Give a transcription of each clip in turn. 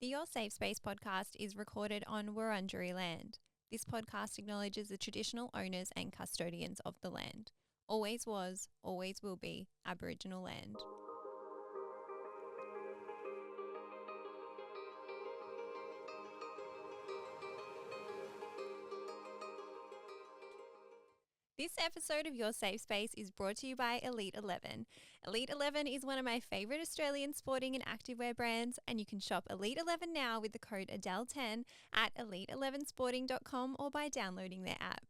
The Your Safe Space podcast is recorded on Wurundjeri land. This podcast acknowledges the traditional owners and custodians of the land. Always was, always will be Aboriginal land. This episode of Your Safe Space is brought to you by E21. E21 is one of my favourite Australian sporting and activewear brands, and you can shop E21 now with the code Adele10 at elite11sporting.com or by downloading their app.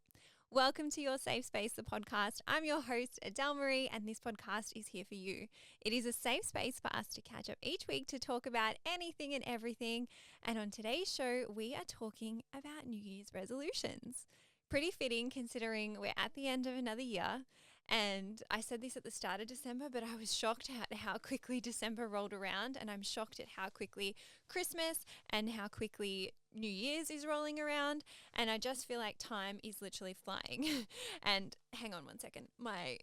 Welcome to Your Safe Space, the podcast. I'm your host, Adele Maree, and this podcast is here for you. It is a safe space for us to catch up each week to talk about anything and everything. And on today's show, we are talking about New Year's resolutions. Pretty fitting considering we're at the end of another year, and I said this at the start of December, but I was shocked at how quickly December rolled around, and I'm shocked at how quickly Christmas and how quickly New Year's is rolling around, and I just feel like time is literally flying. And hang on one second, my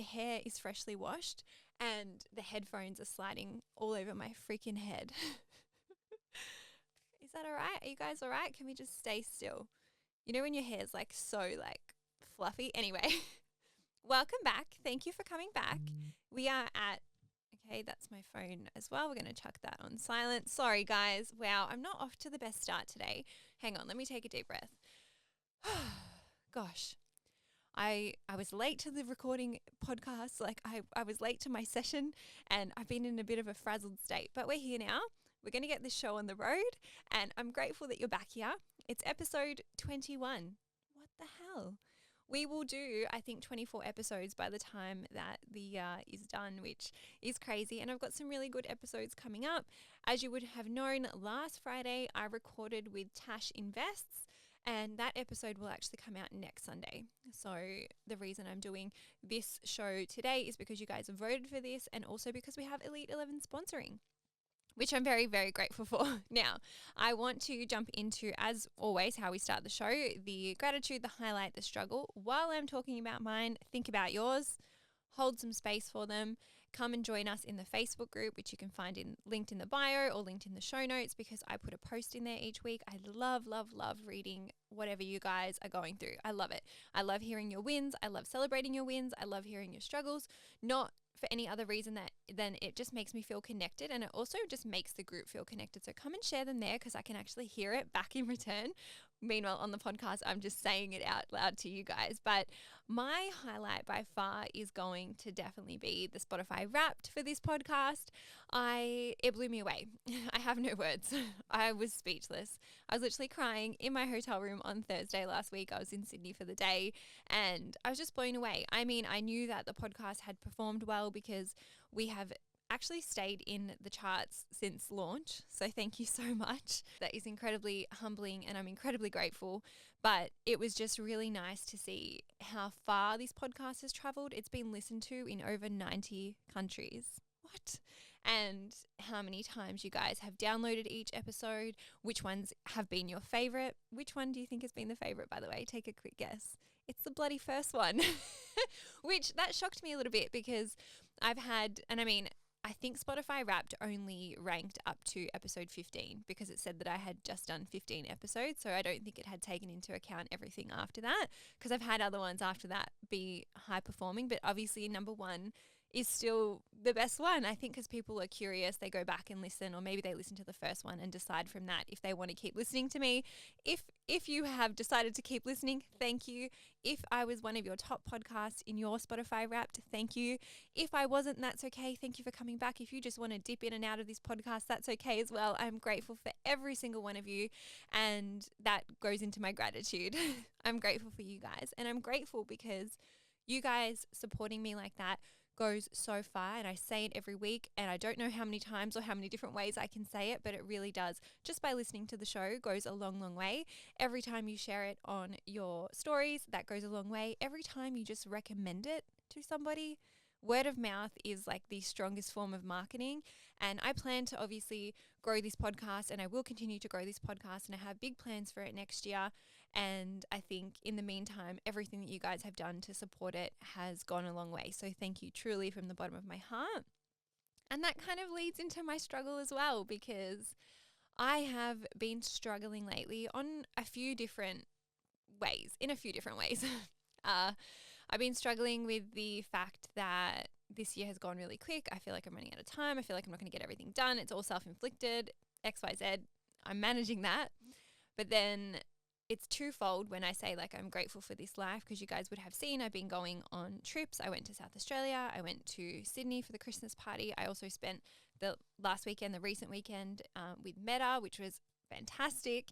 hair is freshly washed and the headphones are sliding all over my freaking head. Is that all right? Are you guys all right? Can we just stay still? You know when your hair's like so like fluffy? Anyway, welcome back. Thank you for coming back. We are at, okay, that's my phone as well. We're going to chuck that on silent. Sorry guys. Wow, I'm not off to the best start today. Hang on, let me take a deep breath. Gosh, I was late to the recording podcast. Like I was late to my session and I've been in a bit of a frazzled state, but we're here now. We're going to get this show on the road, and I'm grateful that you're back here. It's episode 21. What the hell? We will do, I think, 24 episodes by the time that the year is done, which is crazy. And I've got some really good episodes coming up. As you would have known, last Friday I recorded with Tash Invests, and that episode will actually come out next Sunday. So the reason I'm doing this show today is because you guys have voted for this, and also because we have E21 sponsoring, which I'm very, very grateful for. Now, I want to jump into, as always, how we start the show, the gratitude, the highlight, the struggle. While I'm talking about mine, think about yours, hold some space for them. Come and join us in the Facebook group, which you can find linked in the bio or linked in the show notes, because I put a post in there each week. I love, love, love reading whatever you guys are going through. I love it. I love hearing your wins. I love celebrating your wins. I love hearing your struggles. Not for any other reason then it just makes me feel connected, and it also just makes the group feel connected. So come and share them there, because I can actually hear it back in return. Meanwhile, on the podcast, I'm just saying it out loud to you guys. But my highlight by far is going to definitely be the Spotify Wrapped for this podcast. It blew me away. I have no words. I was speechless. I was literally crying in my hotel room on Thursday last week. I was in Sydney for the day, and I was just blown away. I mean, I knew that the podcast had performed well because we have actually stayed in the charts since launch. So thank you so much. That is incredibly humbling, and I'm incredibly grateful. But it was just really nice to see how far this podcast has traveled. It's been listened to in over 90 countries. What? And how many times you guys have downloaded each episode, which ones have been your favorite. Which one do you think has been the favorite, by the way? Take a quick guess. It's the bloody first one, which that shocked me a little bit, because I think Spotify Wrapped only ranked up to episode 15 because it said that I had just done 15 episodes. So I don't think it had taken into account everything after that, because I've had other ones after that be high performing. But obviously number one is still the best one, I think, because people are curious. They go back and listen, or maybe they listen to the first one and decide from that if they want to keep listening to me. If you have decided to keep listening, thank you. If I was one of your top podcasts in your Spotify Wrapped, thank you. If I wasn't, that's okay. Thank you for coming back. If you just want to dip in and out of this podcast, that's okay as well. I'm grateful for every single one of you, and that goes into my gratitude. I'm grateful for you guys, and I'm grateful because you guys supporting me like that goes so far, and I say it every week, and I don't know how many times or how many different ways I can say it, but it really does. Just by listening to the show goes a long, long way. Every time you share it on your stories, that goes a long way. Every time you just recommend it to somebody, word of mouth is like the strongest form of marketing. And I plan to obviously grow this podcast, and I will continue to grow this podcast, and I have big plans for it next year. And I think in the meantime, everything that you guys have done to support it has gone a long way. So thank you truly from the bottom of my heart. And that kind of leads into my struggle as well, because I have been struggling lately on a few different in a few different ways. I've been struggling with the fact that this year has gone really quick. I feel like I'm running out of time. I feel like I'm not going to get everything done. It's all self-inflicted, XYZ. I'm managing that. But then it's twofold when I say like I'm grateful for this life, because you guys would have seen I've been going on trips. I went to South Australia. I went to Sydney for the Christmas party. I also spent the recent weekend with Meta, which was fantastic.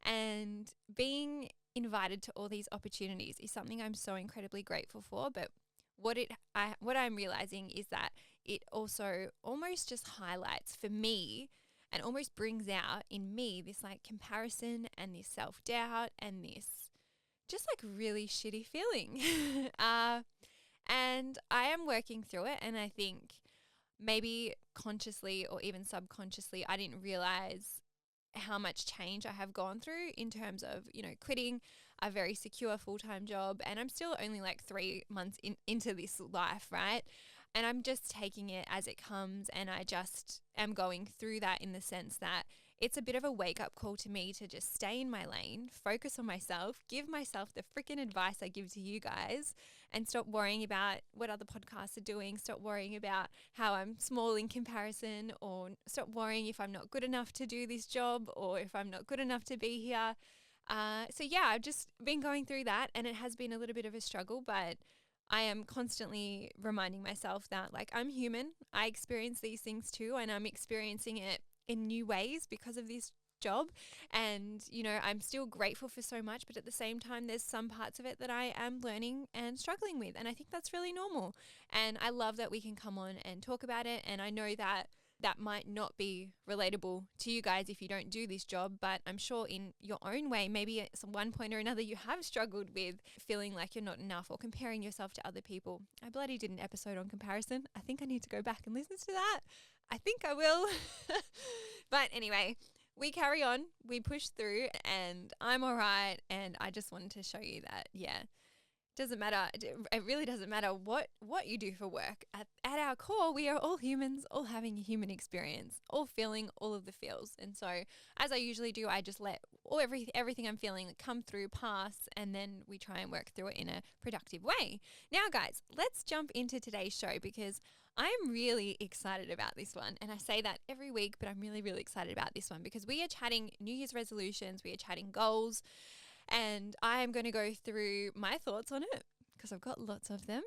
And being invited to all these opportunities is something I'm so incredibly grateful for. But what I'm realizing is that it also almost just highlights for me and almost brings out in me this like comparison and this self-doubt and this just like really shitty feeling. And I am working through it, and I think maybe consciously or even subconsciously I didn't realize how much change I have gone through in terms of, quitting a very secure full-time job. And I'm still only like 3 months into this life, right? And I'm just taking it as it comes, and I just am going through that in the sense that it's a bit of a wake-up call to me to just stay in my lane, focus on myself, give myself the freaking advice I give to you guys, and stop worrying about what other podcasts are doing, stop worrying about how I'm small in comparison, or stop worrying if I'm not good enough to do this job or if I'm not good enough to be here. So yeah, I've just been going through that, and it has been a little bit of a struggle, but I am constantly reminding myself that like I'm human. I experience these things too, and I'm experiencing it in new ways because of this job. And, I'm still grateful for so much, but at the same time, there's some parts of it that I am learning and struggling with. And I think that's really normal. And I love that we can come on and talk about it. And I know that that might not be relatable to you guys if you don't do this job, but I'm sure in your own way, maybe at one point or another, you have struggled with feeling like you're not enough or comparing yourself to other people. I bloody did an episode on comparison. I think I need to go back and listen to that. I think I will. But anyway, we carry on, we push through, and I'm all right. And I just wanted to show you that, doesn't matter. It really doesn't matter what you do for work. At our core, we are all humans, all having a human experience, all feeling all of the feels. And so, as I usually do, I just let everything I'm feeling come through, pass, and then we try and work through it in a productive way. Now, guys, let's jump into today's show, because I'm really excited about this one. And I say that every week, but I'm really, really excited about this one because we are chatting New Year's resolutions, we are chatting goals. And I am going to go through my thoughts on it because I've got lots of them.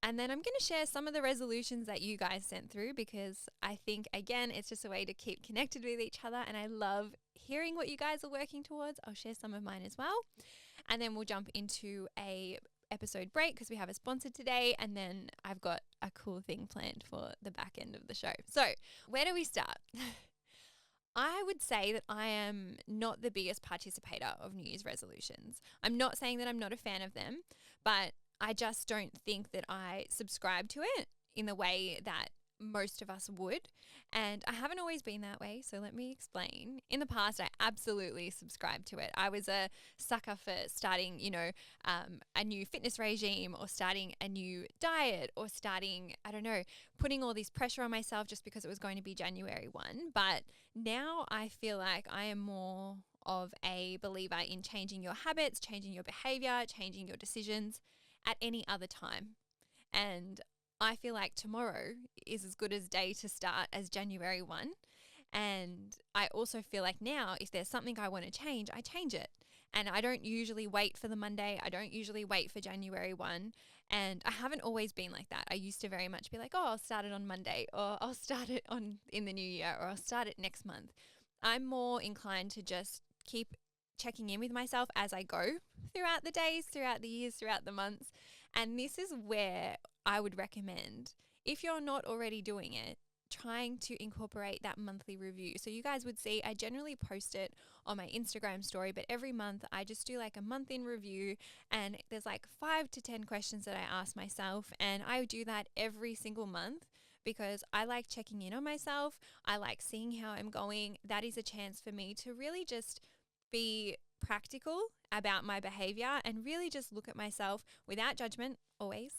And then I'm going to share some of the resolutions that you guys sent through, because I think, again, it's just a way to keep connected with each other. And I love hearing what you guys are working towards. I'll share some of mine as well. And then we'll jump into a episode break because we have a sponsor today. And then I've got a cool thing planned for the back end of the show. So where do we start? I would say that I am not the biggest participator of New Year's resolutions. I'm not saying that I'm not a fan of them, but I just don't think that I subscribe to it in the way that most of us would. And I haven't always been that way, so let me explain. In the past, I absolutely subscribed to it. I was a sucker for starting, a new fitness regime, or starting a new diet, or starting, putting all this pressure on myself just because it was going to be January 1. But now I feel like I am more of a believer in changing your habits, changing your behavior, changing your decisions at any other time. And I feel like tomorrow is as good a day to start as January 1. And I also feel like now, if there's something I want to change, I change it. And I don't usually wait for the Monday. I don't usually wait for January 1. And I haven't always been like that. I used to very much be like, oh, I'll start it on Monday, or I'll start it in the new year, or I'll start it next month. I'm more inclined to just keep checking in with myself as I go throughout the days, throughout the years, throughout the months. And this is where I would recommend, if you're not already doing it, trying to incorporate that monthly review. So you guys would see I generally post it on my Instagram story, but every month I just do like a month in review, and there's like 5 to 10 questions that I ask myself, and I do that every single month because I like checking in on myself. I like seeing how I'm going. That is a chance for me to really just be practical about my behavior and really just look at myself without judgment, always.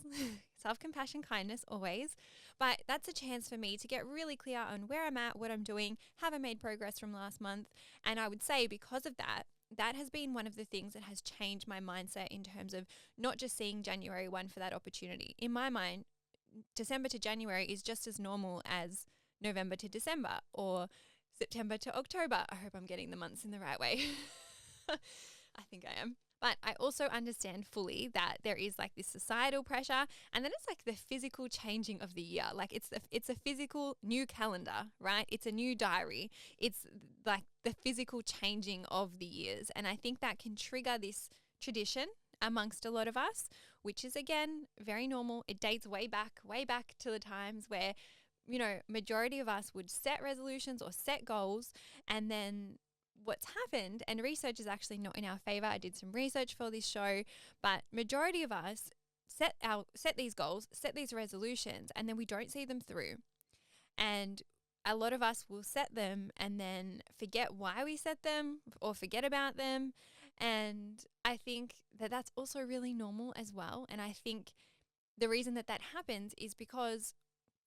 Self-compassion, kindness, always. But that's a chance for me to get really clear on where I'm at, what I'm doing, have I made progress from last month? And I would say because of that, that has been one of the things that has changed my mindset in terms of not just seeing January 1 for that opportunity. In my mind, December to January is just as normal as November to December or September to October. I hope I'm getting the months in the right way. I think I am. But I also understand fully that there is like this societal pressure, and then it's like the physical changing of the year. Like it's a physical new calendar, right? It's a new diary. It's like the physical changing of the years. And I think that can trigger this tradition amongst a lot of us, which is again very normal. It dates way back to the times where, you know, majority of us would set resolutions or set goals, and then what's happened, and research is actually not in our favor. I did some research for this show, but majority of us set these goals, set these resolutions, and then we don't see them through. And a lot of us will set them and then forget why we set them or forget about them. And I think that that's also really normal as well. And I think the reason that happens is because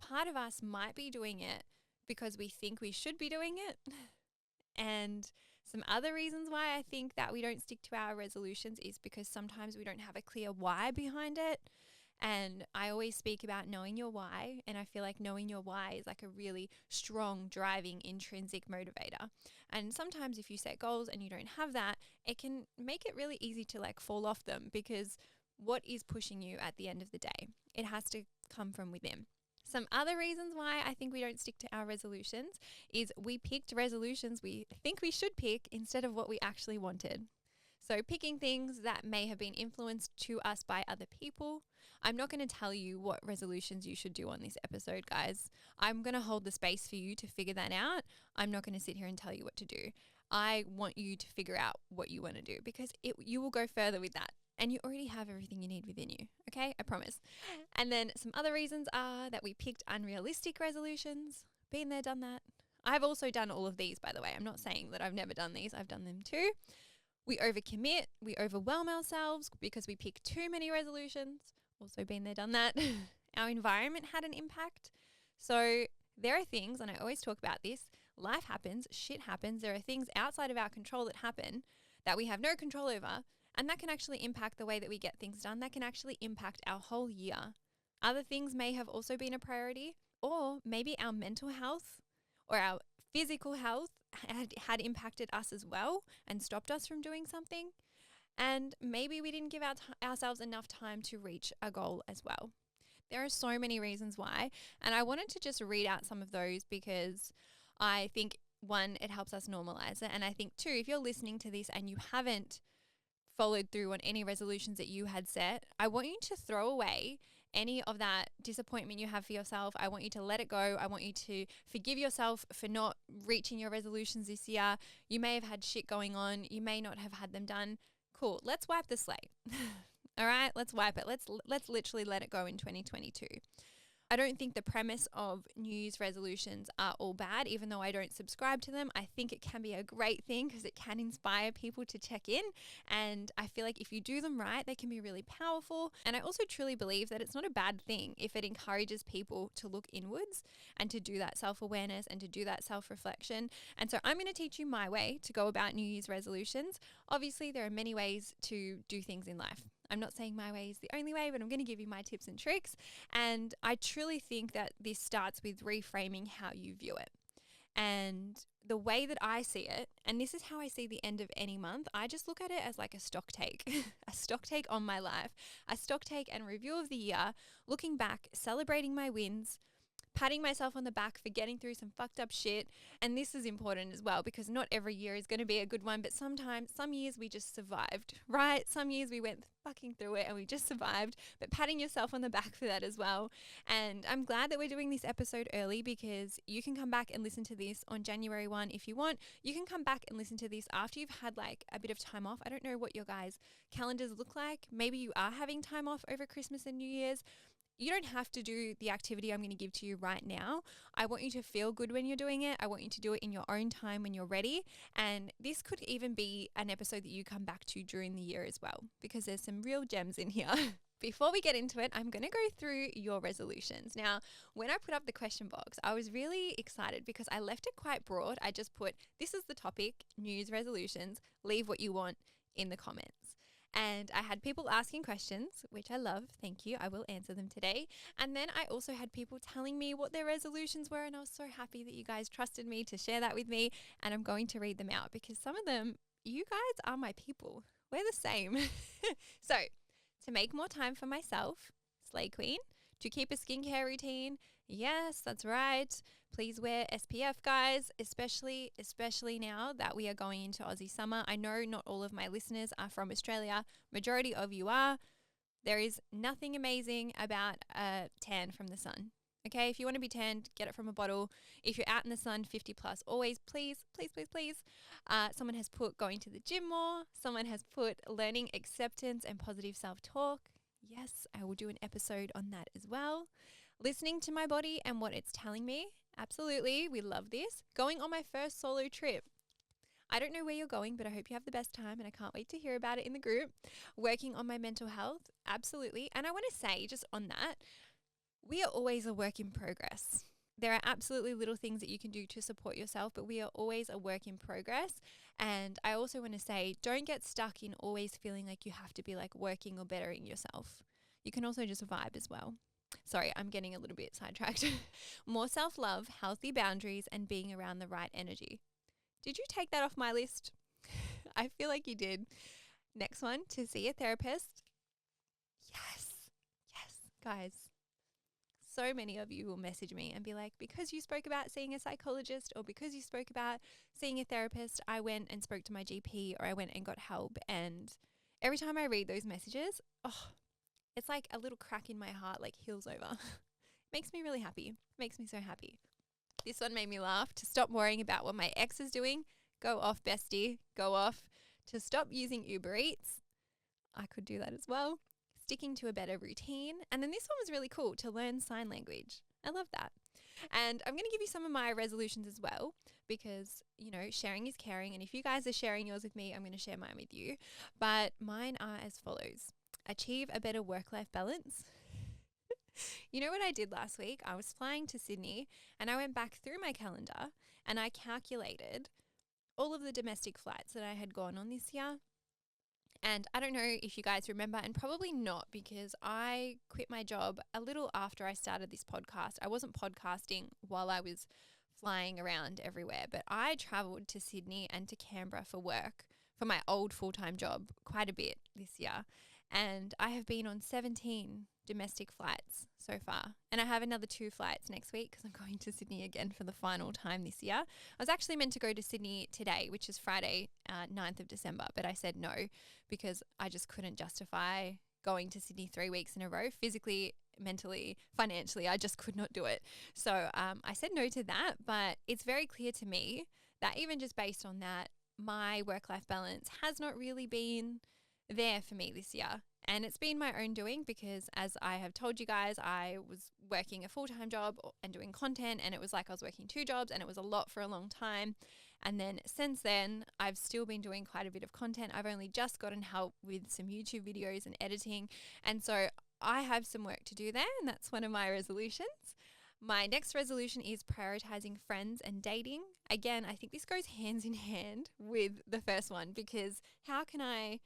part of us might be doing it because we think we should be doing it. And some other reasons why I think that we don't stick to our resolutions is because sometimes we don't have a clear why behind it. And I always speak about knowing your why. And I feel like knowing your why is like a really strong, driving, intrinsic motivator. And sometimes if you set goals and you don't have that, it can make it really easy to like fall off them, because what is pushing you at the end of the day? It has to come from within. Some other reasons why I think we don't stick to our resolutions is we picked resolutions we think we should pick instead of what we actually wanted. So picking things that may have been influenced to us by other people. I'm not going to tell you what resolutions you should do on this episode, guys. I'm going to hold the space for you to figure that out. I'm not going to sit here and tell you what to do. I want you to figure out what you want to do, because you will go further with that. And you already have everything you need within you, okay? I promise. And then some other reasons are that we picked unrealistic resolutions. Been there, done that. I've also done all of these, by the way. I'm not saying that I've never done these. I've done them too. We overcommit. We overwhelm ourselves because we pick too many resolutions. Also been there, done that. Our environment had an impact. So there are things, and I always talk about this, life happens, shit happens. There are things outside of our control that happen that we have no control over. And that can actually impact the way that we get things done. That can actually impact our whole year. Other things may have also been a priority, or maybe our mental health or our physical health had impacted us as well and stopped us from doing something. And maybe we didn't give ourselves enough time to reach a goal as well. There are so many reasons why. And I wanted to just read out some of those because I think, one, it helps us normalize it. And I think, two, if you're listening to this and you haven't followed through on any resolutions that you had set, I want you to throw away any of that disappointment you have for yourself. I want you to let it go. I want you to forgive yourself for not reaching your resolutions this year. You may have had shit going on. You may not have had them done. Cool. Let's wipe the slate. All right, let's wipe it. Let's literally let it go in 2022. I don't think the premise of New Year's resolutions are all bad, even though I don't subscribe to them. I think it can be a great thing because it can inspire people to check in. And I feel like if you do them right, they can be really powerful. And I also truly believe that it's not a bad thing if it encourages people to look inwards and to do that self-awareness and to do that self-reflection. And so I'm going to teach you my way to go about New Year's resolutions. Obviously, there are many ways to do things in life. I'm not saying my way is the only way, but I'm going to give you my tips and tricks. And I truly think that this starts with reframing how you view it. And the way that I see it, and this is how I see the end of any month, I just look at it as like a stock take, a stock take on my life, a stock take and review of the year, looking back, celebrating my wins, patting myself on the back for getting through some fucked up shit. And this is important as well, because not every year is going to be a good one, but sometimes, some years we just survived, right? Some years we went fucking through it and we just survived, but patting yourself on the back for that as well. And I'm glad that we're doing this episode early, because you can come back and listen to this on January 1 if you want. You can come back and listen to this after you've had like a bit of time off. I don't know what your guys' calendars look like. Maybe you are having time off over Christmas and New Year's. You don't have to do the activity I'm going to give to you right now. I want you to feel good when you're doing it. I want you to do it in your own time when you're ready. And this could even be an episode that you come back to during the year as well, because there's some real gems in here. Before we get into it, I'm going to go through your resolutions. Now, when I put up the question box, I was really excited because I left it quite broad. I just put, this is the topic, New Year's resolutions, leave what you want in the comments. And I had people asking questions, which I love. Thank you. I will answer them today. And then I also had people telling me what their resolutions were. And I was so happy that you guys trusted me to share that with me. And I'm going to read them out because some of them, you guys are my people. We're the same. So, to make more time for myself, Slay Queen. To keep a skincare routine. Yes, that's right. Please wear SPF, guys, especially now that we are going into Aussie summer. I know not all of my listeners are from Australia. Majority of you are. There is nothing amazing about a tan from the sun. Okay, if you want to be tanned, get it from a bottle. If you're out in the sun, 50 plus, always, please. Someone has put going to the gym more. Someone has put learning acceptance and positive self-talk. Yes, I will do an episode on that as well. Listening to my body and what it's telling me. Absolutely, we love this. Going on my first solo trip. I don't know where you're going, but I hope you have the best time and I can't wait to hear about it in the group. Working on my mental health. Absolutely. And I want to say just on that, we are always a work in progress. There are absolutely little things that you can do to support yourself, but we are always a work in progress. And I also want to say, don't get stuck in always feeling like you have to be like working or bettering yourself. You can also just vibe as well. Sorry, I'm getting a little bit sidetracked. More self-love, healthy boundaries, and being around the right energy. Did you take that off my list? I feel like you did. Next one, to see a therapist. Yes, guys. So many of you will message me and be like, because you spoke about seeing a psychologist or because you spoke about seeing a therapist, I went and spoke to my GP or I went and got help. And every time I read those messages, it's like a little crack in my heart, like heals over. Makes me really happy. Makes me so happy. This one made me laugh. To stop worrying about what my ex is doing. Go off, bestie. Go off. To stop using Uber Eats. I could do that as well. Sticking to a better routine. And then this one was really cool, to learn sign language. I love that. And I'm going to give you some of my resolutions as well because, you know, sharing is caring. And if you guys are sharing yours with me, I'm going to share mine with you. But mine are as follows. Achieve a better work-life balance. You know what I did last week? I was flying to Sydney and I went back through my calendar and I calculated all of the domestic flights that I had gone on this year. And I don't know if you guys remember, and probably not, because I quit my job a little after I started this podcast. I wasn't podcasting while I was flying around everywhere, but I traveled to Sydney and to Canberra for work for my old full-time job quite a bit this year. And I have been on 17 domestic flights so far. And I have another 2 flights next week because I'm going to Sydney again for the final time this year. I was actually meant to go to Sydney today, which is Friday, 9th of December, but I said no because I just couldn't justify going to Sydney 3 weeks in a row. Physically, mentally, financially, I just could not do it. So I said no to that, but it's very clear to me that even just based on that, my work-life balance has not really been there for me this year. And it's been my own doing because, as I have told you guys, I was working a full-time job and doing content, and it was like I was working 2 jobs and it was a lot for a long time. And then since then, I've still been doing quite a bit of content. I've only just gotten help with some YouTube videos and editing. And so I have some work to do there, and that's one of my resolutions. My next resolution is prioritizing friends and dating. Again, I think this goes hands in hand with the first one because how can I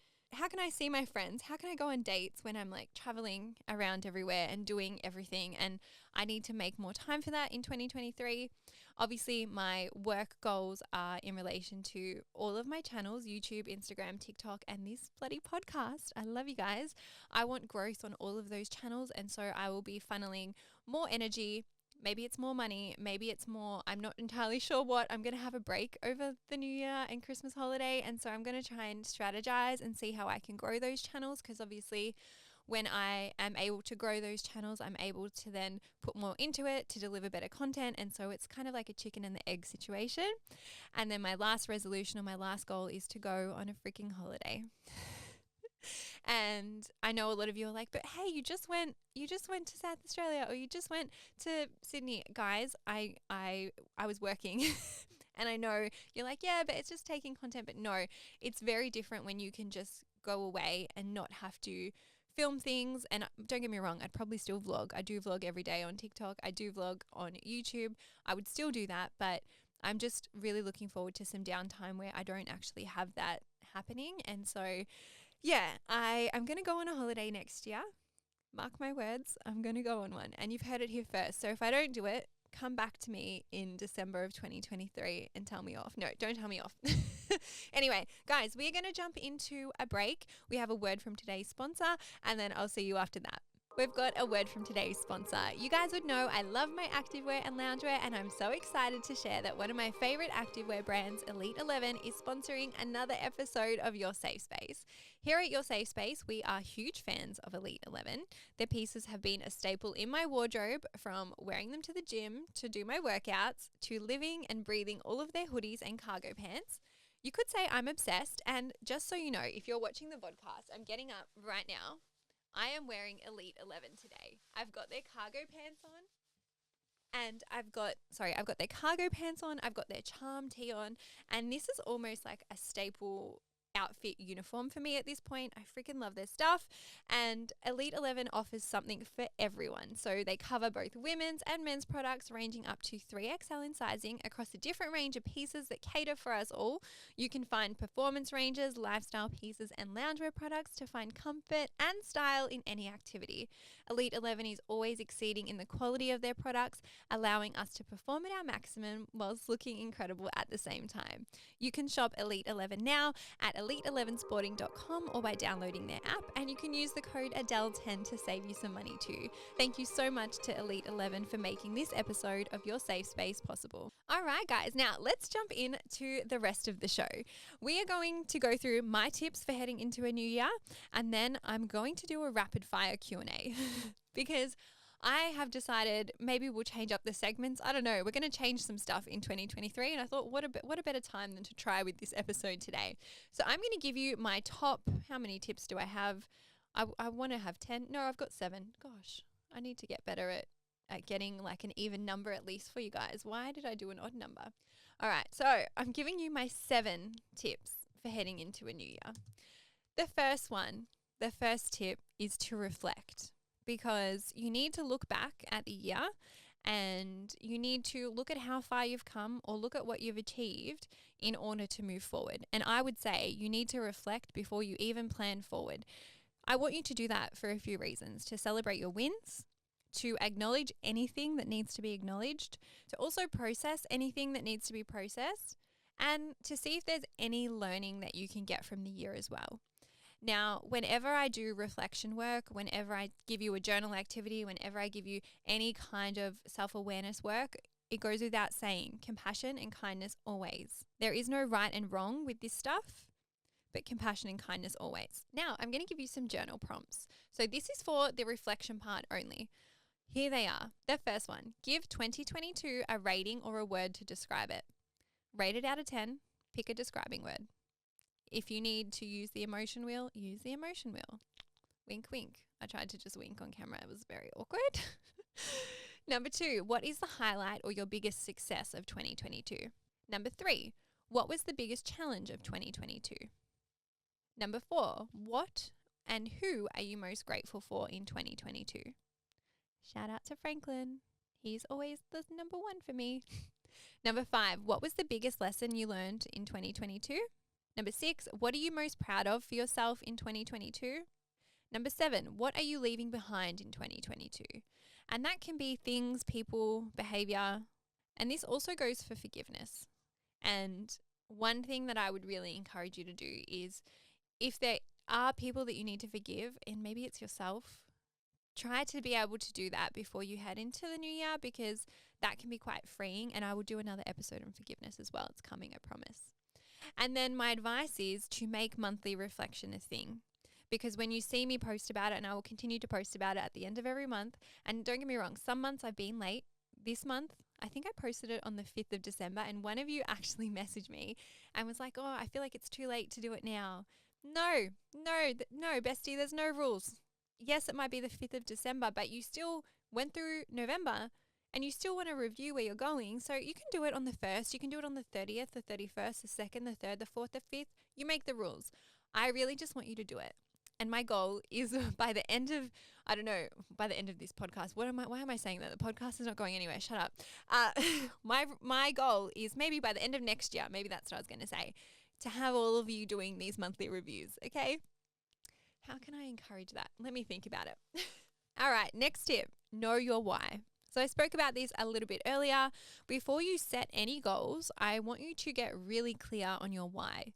see my friends? How can I go on dates when I'm like traveling around everywhere and doing everything? And I need to make more time for that in 2023. Obviously, my work goals are in relation to all of my channels, YouTube, Instagram, TikTok, and this bloody podcast. I love you guys. I want growth on all of those channels. And so I will be funneling more energy. Maybe it's more money. Maybe it's more, I'm not entirely sure what. I'm going to have a break over the New Year and Christmas holiday. And so I'm going to try and strategize and see how I can grow those channels. Because obviously when I am able to grow those channels, I'm able to then put more into it to deliver better content. And so it's kind of like a chicken and the egg situation. And then my last resolution or my last goal is to go on a freaking holiday. And I know a lot of you are like, but hey, you just went to South Australia, or you just went to Sydney. Guys, I was working. And I know you're like, yeah, but it's just taking content. But no, it's very different when you can just go away and not have to film things. And don't get me wrong, I'd probably still vlog. I do vlog every day on TikTok. I do vlog on YouTube. I would still do that, but I'm just really looking forward to some downtime where I don't actually have that happening. And so, yeah, I'm going to go on a holiday next year. Mark my words, I'm going to go on one. And you've heard it here first. So if I don't do it, come back to me in December of 2023 and tell me off. No, don't tell me off. Anyway, guys, we are going to jump into a break. We have a word from today's sponsor, and then I'll see you after that. We've got a word from today's sponsor. You guys would know I love my activewear and loungewear, and I'm so excited to share that one of my favorite activewear brands, E21, is sponsoring another episode of Your Safe Space. Here at Your Safe Space, we are huge fans of E21. Their pieces have been a staple in my wardrobe, from wearing them to the gym, to do my workouts, to living and breathing all of their hoodies and cargo pants. You could say I'm obsessed, and just so you know, if you're watching the vodcast, I'm getting up right now. I am wearing E21 today. I've got their cargo pants on, and I've got their cargo pants on, I've got their charm tee on, and this is almost like a staple outfit uniform for me at this point. I freaking love their stuff, and E21 offers something for everyone. So they cover both women's and men's products, ranging up to 3XL in sizing, across a different range of pieces that cater for us all. You can find performance ranges, lifestyle pieces, and loungewear products to find comfort and style in any activity. E21 is always exceeding in the quality of their products, allowing us to perform at our maximum whilst looking incredible at the same time. You can shop E21 now at elite11sporting.com or by downloading their app, and you can use the code Adele10 to save you some money too. Thank you so much to E21 for making this episode of Your Safe Space possible. All right, guys, now let's jump into the rest of the show. We are going to go through my tips for heading into a new year, and then I'm going to do a rapid fire Q&A because I have decided maybe we'll change up the segments. I don't know. We're going to change some stuff in 2023. And I thought, what a better time than to try with this episode today. So I'm going to give you my top, how many tips do I have? I want to have 10. No, I've got 7. Gosh, I need to get better at getting like an even number at least for you guys. Why did I do an odd number? All right. So I'm giving you my 7 tips for heading into a new year. The first tip is to reflect. Because you need to look back at the year, and you need to look at how far you've come or look at what you've achieved in order to move forward. And I would say you need to reflect before you even plan forward. I want you to do that for a few reasons: to celebrate your wins, to acknowledge anything that needs to be acknowledged, to also process anything that needs to be processed, and to see if there's any learning that you can get from the year as well. Now, whenever I do reflection work, whenever I give you a journal activity, whenever I give you any kind of self-awareness work, it goes without saying, compassion and kindness always. There is no right and wrong with this stuff, but compassion and kindness always. Now, I'm going to give you some journal prompts. So this is for the reflection part only. Here they are. The first one: give 2022 a rating or a word to describe it. Rate it out of 10. Pick a describing word. If you need to use the emotion wheel, use the emotion wheel. Wink, wink. I tried to just wink on camera. It was very awkward. Number 2, what is the highlight or your biggest success of 2022? Number 3, what was the biggest challenge of 2022? Number 4, what and who are you most grateful for in 2022? Shout out to Franklin. He's always the number 1 for me. Number 5, what was the biggest lesson you learned in 2022? Number 6, what are you most proud of for yourself in 2022? Number 7, what are you leaving behind in 2022? And that can be things, people, behavior. And this also goes for forgiveness. And one thing that I would really encourage you to do is, if there are people that you need to forgive, and maybe it's yourself, try to be able to do that before you head into the new year, because that can be quite freeing. And I will do another episode on forgiveness as well. It's coming, I promise. And then my advice is to make monthly reflection a thing, because when you see me post about it, and I will continue to post about it at the end of every month, and don't get me wrong, some months I've been late. This month, I think I posted it on the 5th of December, and one of you actually messaged me and was like, oh, I feel like it's too late to do it now. No, bestie, there's no rules. Yes, it might be the 5th of December, but you still went through November and you still want to review where you're going. So you can do it on the 1st, you can do it on the 30th, the 31st, the 2nd, the 3rd, the 4th, the 5th. You make the rules. I really just want you to do it. And my goal is by the end of, by the end of this podcast, why am I saying that? The podcast is not going anywhere. Shut up. My goal is maybe by the end of next year, maybe that's what I was going to say, to have all of you doing these monthly reviews. Okay. How can I encourage that? Let me think about it. All right. Next tip, know your why. So I spoke about this a little bit earlier. Before you set any goals, I want you to get really clear on your why.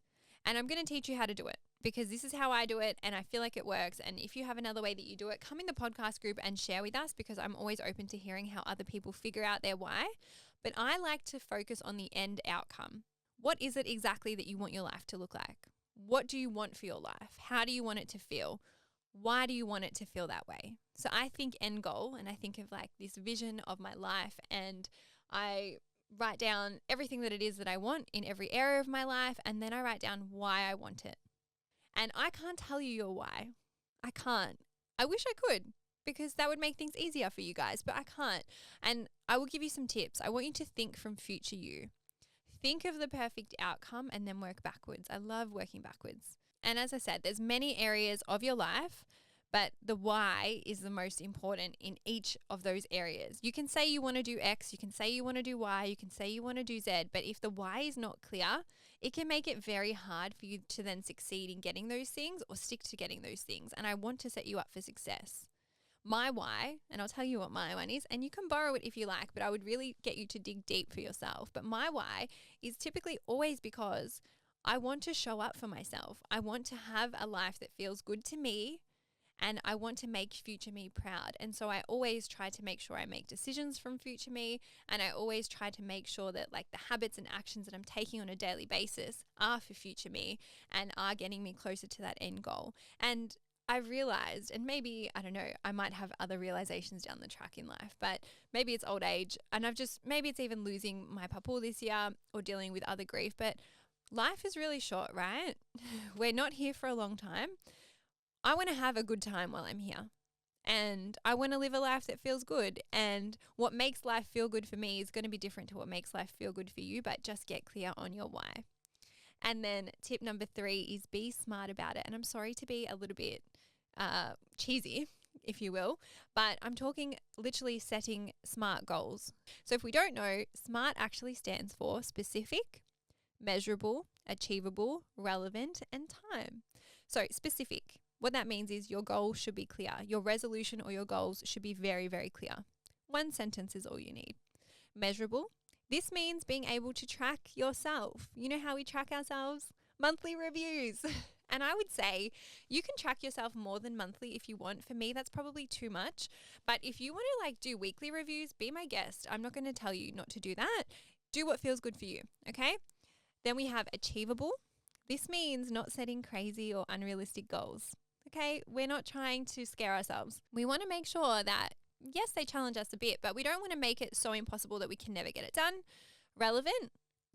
And I'm going to teach you how to do it because this is how I do it and I feel like it works. And if you have another way that you do it, come in the podcast group and share with us because I'm always open to hearing how other people figure out their why. But I like to focus on the end outcome. What is it exactly that you want your life to look like? What do you want for your life? How do you want it to feel? Why do you want it to feel that way? So I think end goal and I think of like this vision of my life and I write down everything that it is that I want in every area of my life and then I write down why I want it. And I can't tell you your why. I can't. I wish I could because that would make things easier for you guys, but I can't. And I will give you some tips. I want you to think from future you. Think of the perfect outcome and then work backwards. I love working backwards. And as I said, there's many areas of your life, but the why is the most important in each of those areas. You can say you want to do X, you can say you want to do Y, you can say you want to do Z, but if the why is not clear, it can make it very hard for you to then succeed in getting those things or stick to getting those things. And I want to set you up for success. My why, and I'll tell you what my one is, and you can borrow it if you like, but I would really get you to dig deep for yourself. But my why is typically always because I want to show up for myself. I want to have a life that feels good to me and I want to make future me proud. And so I always try to make sure I make decisions from future me and I always try to make sure that like the habits and actions that I'm taking on a daily basis are for future me and are getting me closer to that end goal. And I realized, and maybe, I don't know, I might have other realizations down the track in life, but maybe it's old age and maybe it's even losing my papu this year or dealing with other grief, but life is really short, right? We're not here for a long time. I want to have a good time while I'm here and I want to live a life that feels good. And what makes life feel good for me is going to be different to what makes life feel good for you, but just get clear on your why. And then tip number 3 is be smart about it. And I'm sorry to be a little bit cheesy, if you will, but I'm talking literally setting SMART goals. So if we don't know, SMART actually stands for specific, measurable, achievable, relevant, and time. So specific, what that means is your goal should be clear. Your resolution or your goals should be very, very clear. 1 sentence is all you need. Measurable. This means being able to track yourself. You know how we track ourselves? Monthly reviews. And I would say you can track yourself more than monthly if you want. For me, that's probably too much. But if you want to like do weekly reviews, be my guest. I'm not going to tell you not to do that. Do what feels good for you. Okay. Then we have achievable. This means not setting crazy or unrealistic goals. Okay. We're not trying to scare ourselves. We want to make sure that yes, they challenge us a bit, but we don't want to make it so impossible that we can never get it done. Relevant.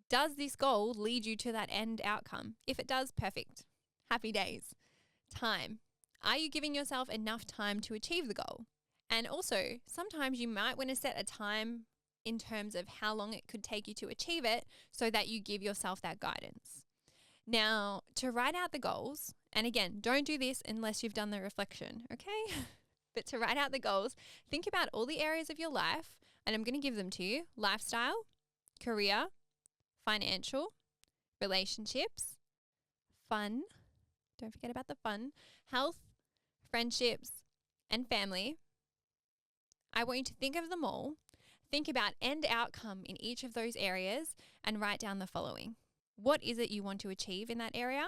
Does this goal lead you to that end outcome? If it does, perfect. Happy days. Time. Are you giving yourself enough time to achieve the goal? And also, sometimes you might want to set a time in terms of how long it could take you to achieve it so that you give yourself that guidance. Now, to write out the goals, and again, don't do this unless you've done the reflection, okay? But to write out the goals, think about all the areas of your life, and I'm going to give them to you. Lifestyle, career, financial, relationships, fun, don't forget about the fun, health, friendships, and family. I want you to think of them all. Think about end outcome in each of those areas and write down the following. What is it you want to achieve in that area?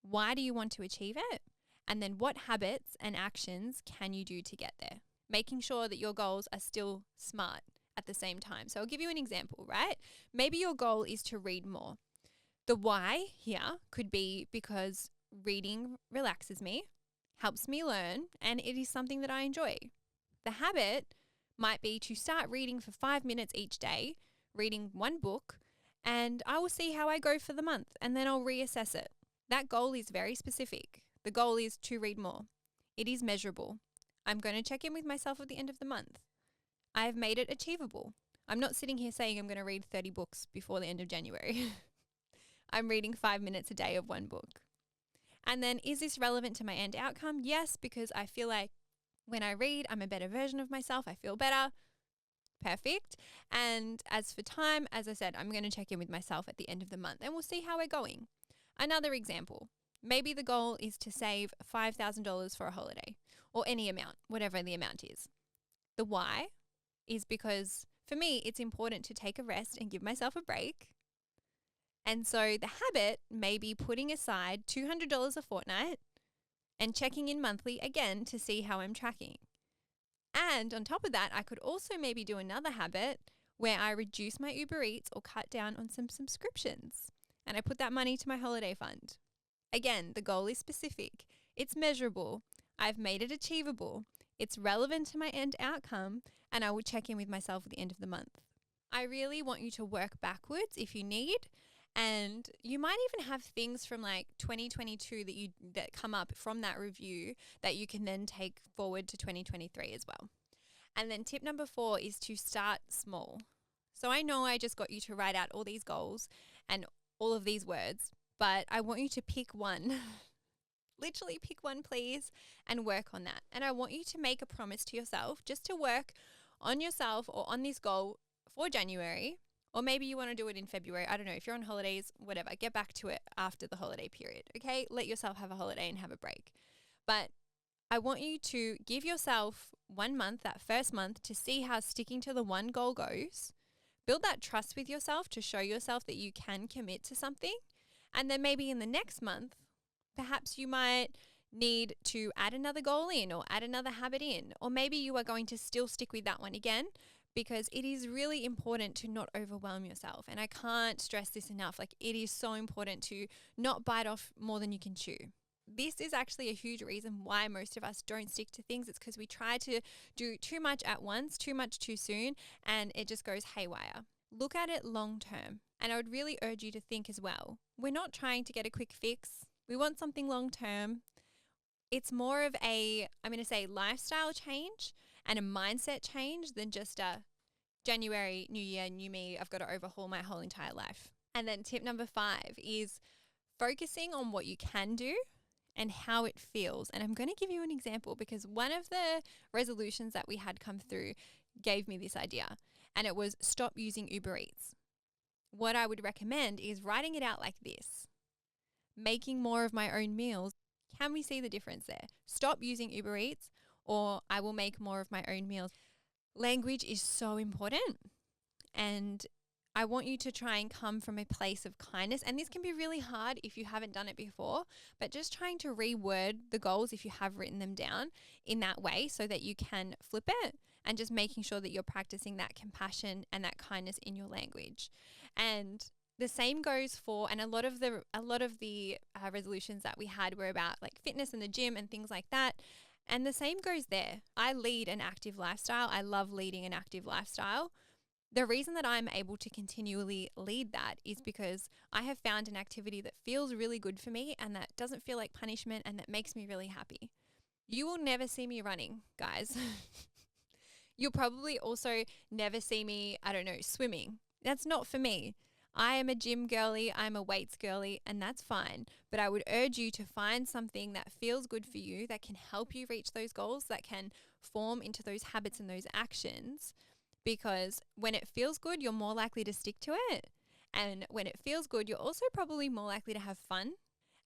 Why do you want to achieve it? And then what habits and actions can you do to get there? Making sure that your goals are still SMART at the same time. So I'll give you an example, right? Maybe your goal is to read more. The why here could be because reading relaxes me, helps me learn, and it is something that I enjoy. The habit might be to start reading for 5 minutes each day, reading 1 book, and I will see how I go for the month, and then I'll reassess it. That goal is very specific. The goal is to read more. It is measurable. I'm going to check in with myself at the end of the month. I have made it achievable. I'm not sitting here saying I'm going to read 30 books before the end of January. I'm reading 5 minutes a day of one book. And then, is this relevant to my end outcome? Yes, because I feel like when I read, I'm a better version of myself. I feel better. Perfect. And as for time, as I said, I'm going to check in with myself at the end of the month and we'll see how we're going. Another example, maybe the goal is to save $5,000 for a holiday or any amount, whatever the amount is. The why is because for me, it's important to take a rest and give myself a break. And so the habit may be putting aside $200 a fortnight and checking in monthly again to see how I'm tracking. And on top of that, I could also maybe do another habit where I reduce my Uber Eats or cut down on some subscriptions and I put that money to my holiday fund. Again, the goal is specific. It's measurable. I've made it achievable. It's relevant to my end outcome and I will check in with myself at the end of the month. I really want you to work backwards if you need. And you might even have things from like 2022 that come up from that review that you can then take forward to 2023 as well. And then tip number 4 is to start small. So I know I just got you to write out all these goals and all of these words, but I want you to pick one. Literally pick one, please, and work on that. And I want you to make a promise to yourself just to work on yourself or on this goal for January. Or maybe you want to do it in February. I don't know. If you're on holidays, whatever, get back to it after the holiday period, okay? Let yourself have a holiday and have a break. But I want you to give yourself 1 month, that first month, to see how sticking to the one goal goes. Build that trust with yourself to show yourself that you can commit to something. And then maybe in the next month, perhaps you might need to add another goal in or add another habit in. Or maybe you are going to still stick with that one again, because it is really important to not overwhelm yourself. And I can't stress this enough. Like, it is so important to not bite off more than you can chew. This is actually a huge reason why most of us don't stick to things. It's because we try to do too much at once, too much too soon, and it just goes haywire. Look at it long term. And I would really urge you to think as well. We're not trying to get a quick fix. We want something long term. It's more of a, I'm going to say, lifestyle change and a mindset change than just a January, new year, new me, I've got to overhaul my whole entire life. And then tip number 5 is focusing on what you can do and how it feels. And I'm going to give you an example because one of the resolutions that we had come through gave me this idea, and it was stop using Uber Eats. What I would recommend is writing it out like this: making more of my own meals. Can we see the difference there? Stop using Uber Eats, or I will make more of my own meals. Language is so important, and I want you to try and come from a place of kindness. And this can be really hard if you haven't done it before, but just trying to reword the goals if you have written them down in that way so that you can flip it, and just making sure that you're practicing that compassion and that kindness in your language. And the same goes for, and a lot of the resolutions that we had were about like fitness and the gym and things like that. And the same goes there. I lead an active lifestyle. I love leading an active lifestyle. The reason that I'm able to continually lead that is because I have found an activity that feels really good for me and that doesn't feel like punishment and that makes me really happy. You will never see me running, guys. You'll probably also never see me, swimming. That's not for me. I am a gym girly, I'm a weights girly, and that's fine. But I would urge you to find something that feels good for you, that can help you reach those goals, that can form into those habits and those actions. Because when it feels good, you're more likely to stick to it. And when it feels good, you're also probably more likely to have fun.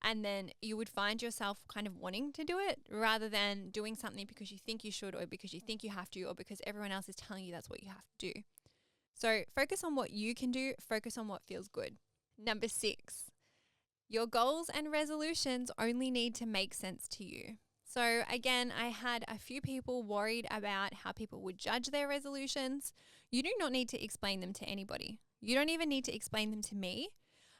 And then you would find yourself kind of wanting to do it rather than doing something because you think you should, or because you think you have to, or because everyone else is telling you that's what you have to do. So focus on what you can do, focus on what feels good. Number 6, your goals and resolutions only need to make sense to you. So again, I had a few people worried about how people would judge their resolutions. You do not need to explain them to anybody. You don't even need to explain them to me.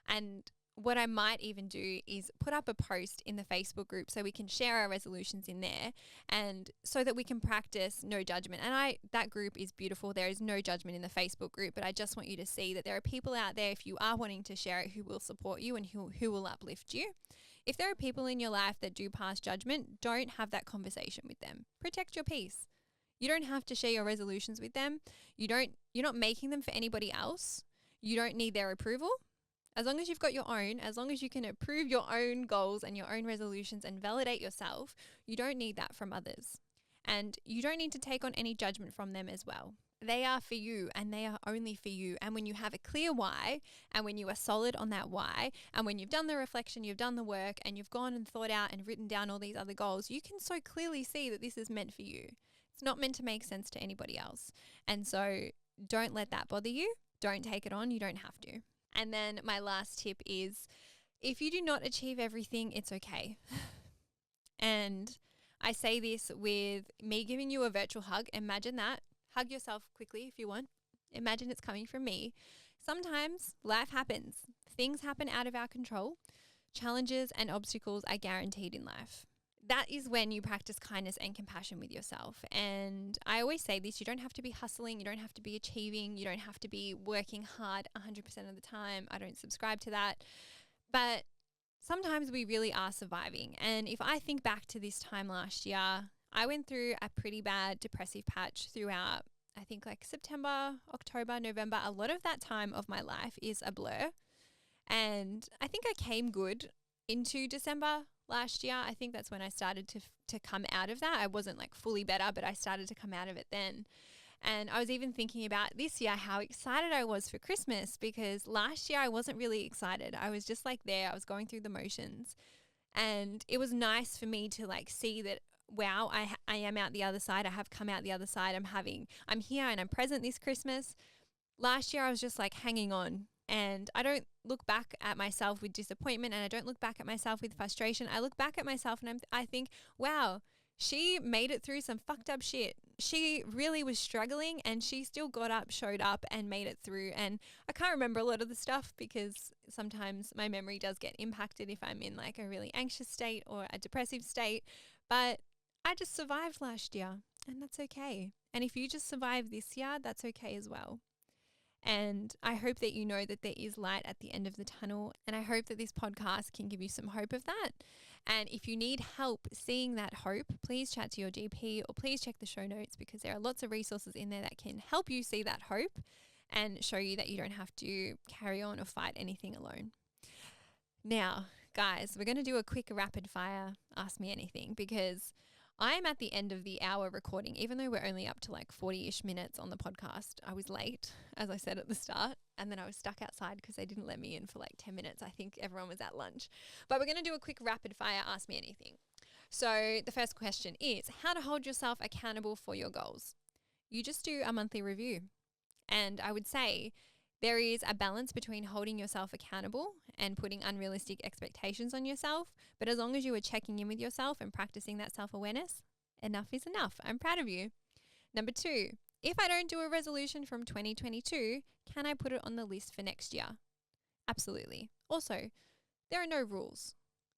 And what I might even do is put up a post in the Facebook group so we can share our resolutions in there, and so that we can practice no judgment. And that group is beautiful. There is no judgment in the Facebook group, but I just want you to see that there are people out there, if you are wanting to share it, who will support you and who will uplift you. If there are people in your life that do pass judgment, don't have that conversation with them. Protect your peace. You don't have to share your resolutions with them. You're not making them for anybody else. You don't need their approval. As long as you've got your own, as long as you can approve your own goals and your own resolutions and validate yourself, you don't need that from others. And you don't need to take on any judgment from them as well. They are for you, and they are only for you. And when you have a clear why, and when you are solid on that why, and when you've done the reflection, you've done the work, and you've gone and thought out and written down all these other goals, you can so clearly see that this is meant for you. It's not meant to make sense to anybody else. And so don't let that bother you. Don't take it on. You don't have to. And then my last tip is, if you do not achieve everything, it's okay. And I say this with me giving you a virtual hug. Imagine that. Hug yourself quickly if you want. Imagine it's coming from me. Sometimes life happens. Things happen out of our control. Challenges and obstacles are guaranteed in life. That is when you practice kindness and compassion with yourself. And I always say this, you don't have to be hustling, you don't have to be achieving, you don't have to be working hard 100% of the time. I don't subscribe to that. But sometimes we really are surviving. And if I think back to this time last year, I went through a pretty bad depressive patch throughout, I think like September, October, November. A lot of that time of my life is a blur. And I think I came good into December last year. I think that's when I started to come out of that. I wasn't like fully better, but I started to come out of it then. And I was even thinking about this year, how excited I was for Christmas, because last year I wasn't really excited. I was just like there, I was going through the motions. And it was nice for me to like see that, wow, I am out the other side. I have come out the other side. I'm here and I'm present this Christmas. Last year I was just like hanging on. And I don't look back at myself with disappointment, and I don't look back at myself with frustration. I look back at myself and I think, wow, she made it through some fucked up shit. She really was struggling, and she still got up, showed up, and made it through. And I can't remember a lot of the stuff, because sometimes my memory does get impacted if I'm in like a really anxious state or a depressive state. But I just survived last year, and that's okay. And if you just survive this year, that's okay as well. And I hope that you know that there is light at the end of the tunnel. And I hope that this podcast can give you some hope of that. And if you need help seeing that hope, please chat to your GP, or please check the show notes, because there are lots of resources in there that can help you see that hope and show you that you don't have to carry on or fight anything alone. Now, guys, we're going to do a quick rapid fire Ask Me Anything, because I'm at the end of the hour recording, even though we're only up to like 40-ish minutes on the podcast. I was late, as I said at the start, and then I was stuck outside because they didn't let me in for like 10 minutes. I think everyone was at lunch. But we're going to do a quick rapid fire Ask Me Anything. So the first question is, how to hold yourself accountable for your goals. You just do a monthly review. And I would say there is a balance between holding yourself accountable and putting unrealistic expectations on yourself. But as long as you are checking in with yourself and practicing that self-awareness, enough is enough. I'm proud of you. Number 2, if I don't do a resolution from 2022, can I put it on the list for next year? Absolutely. Also, there are no rules.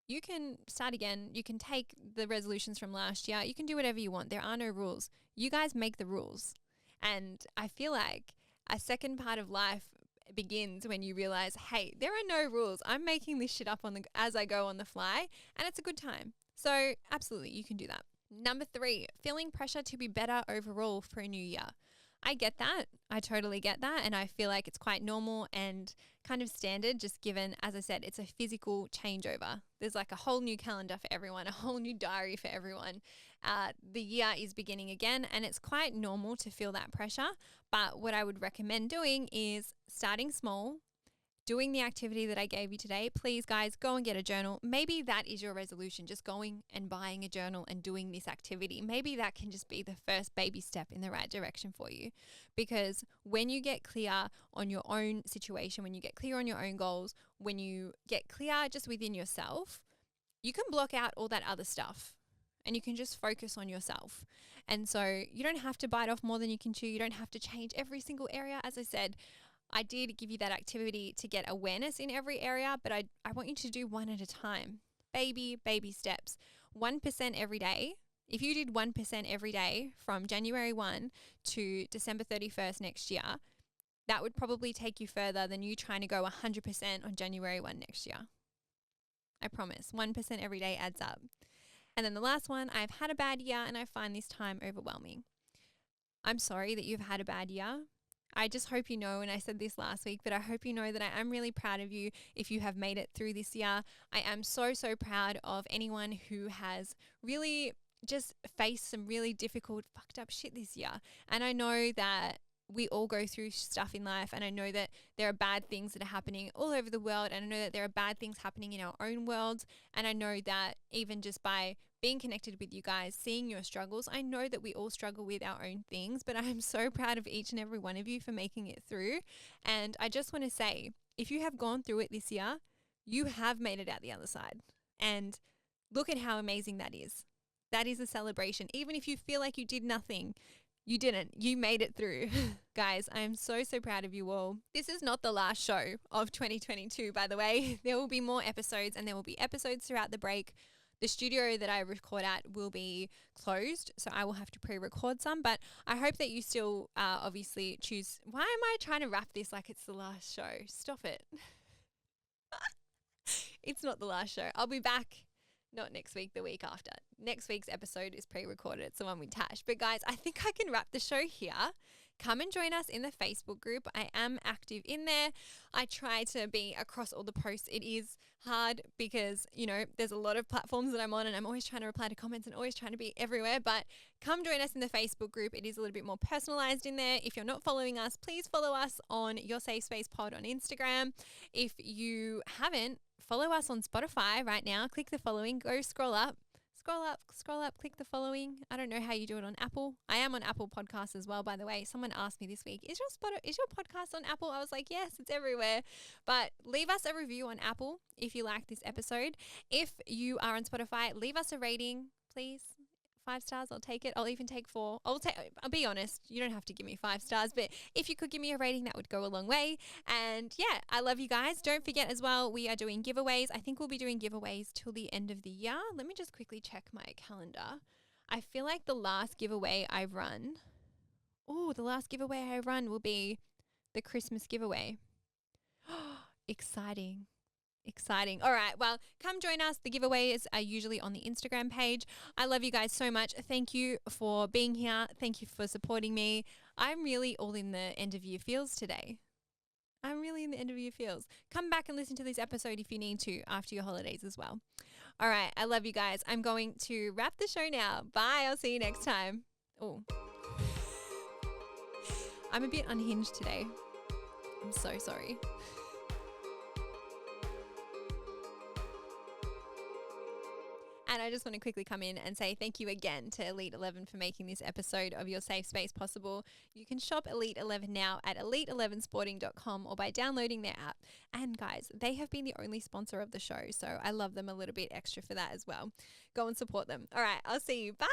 You can start again. You can take the resolutions from last year. You can do whatever you want. There are no rules. You guys make the rules. And I feel like a second part of life begins when you realize, hey, there are no rules. I'm making this shit up as I go on the fly, and it's a good time. So absolutely, you can do that. Number 3, feeling pressure to be better overall for a new year. I get that. I totally get that. And I feel like it's quite normal and kind of standard, just given, as I said, it's a physical changeover. There's like a whole new calendar for everyone, a whole new diary for everyone. The year is beginning again, and it's quite normal to feel that pressure. But what I would recommend doing is starting small, doing the activity that I gave you today. Please, guys, go and get a journal. Maybe that is your resolution, just going and buying a journal and doing this activity. Maybe that can just be the first baby step in the right direction for you. Because when you get clear on your own situation, when you get clear on your own goals, when you get clear just within yourself, you can block out all that other stuff and you can just focus on yourself. And so you don't have to bite off more than you can chew. You don't have to change every single area. As I said, I did give you that activity to get awareness in every area, but I want you to do one at a time. Baby steps. 1% every day. If you did 1% every day from January 1 to December 31st next year, that would probably take you further than you trying to go 100% on January 1 next year. I promise. 1% every day adds up. And then the last one, I've had a bad year and I find this time overwhelming. I'm sorry that you've had a bad year. I just hope you know, and I said this last week, but I hope you know that I am really proud of you if you have made it through this year. I am so proud of anyone who has really just faced some really difficult, fucked up shit this year. And I know that we all go through stuff in life, and I know that there are bad things that are happening all over the world, and I know that there are bad things happening in our own worlds, and I know that even just by being connected with you guys, seeing your struggles, I know that we all struggle with our own things, but I am so proud of each and every one of you for making it through. And I just want to say, if you have gone through it this year, you have made it out the other side. And look at how amazing that is. That is a celebration. Even if you feel like you did nothing, you didn't. You made it through. Guys, I am so proud of you all. This is not the last show of 2022, by the way. There will be more episodes, and there will be episodes throughout the break. The studio that I record at will be closed, so I will have to pre-record some, but I hope that you still obviously choose. Why am I trying to wrap this like it's the last show? Stop it. It's not the last show. I'll be back. Not next week, the week after. Next week's episode is pre-recorded. It's the one with Tash. But guys, I think I can wrap the show here. Come and join us in the Facebook group. I am active in there. I try to be across all the posts. It is hard because, you know, there's a lot of platforms that I'm on, and I'm always trying to reply to comments and always trying to be everywhere. But come join us in the Facebook group. It is a little bit more personalized in there. If you're not following us, please follow us on Your Safe Space Pod on Instagram. If you haven't, follow us on Spotify right now. Click the following. Go scroll up, click the following. I don't know how you do it on Apple. I am on Apple Podcasts as well, by the way. Someone asked me this week, is your podcast on Apple? I was like, yes, it's everywhere. But leave us a review on Apple if you like this episode. If you are on Spotify, leave us a rating, please. 5 stars, I'll take it. I'll even take 4. I'll be honest, you don't have to give me 5 stars, but if you could give me a rating, that would go a long way. And yeah, I love you guys. Don't forget as well, we are doing giveaways. I think we'll be doing giveaways till the end of the year. Let me just quickly check my calendar. I feel like the last giveaway I run will be the Christmas giveaway. Exciting. All right. Well, come join us. The giveaways are usually on the Instagram page. I love you guys so much. Thank you for being here. Thank you for supporting me. I'm really all in the end of year feels today. Come back and listen to this episode if you need to after your holidays as well. All right. I love you guys. I'm going to wrap the show now. Bye. I'll see you next time. Oh, I'm a bit unhinged today. I'm so sorry. And I just want to quickly come in and say thank you again to Elite 11 for making this episode of Your Safe Space possible. You can shop Elite 11 now at elite11sporting.com or by downloading their app. And guys, they have been the only sponsor of the show, so I love them a little bit extra for that as well. Go and support them. All right, I'll see you. Bye.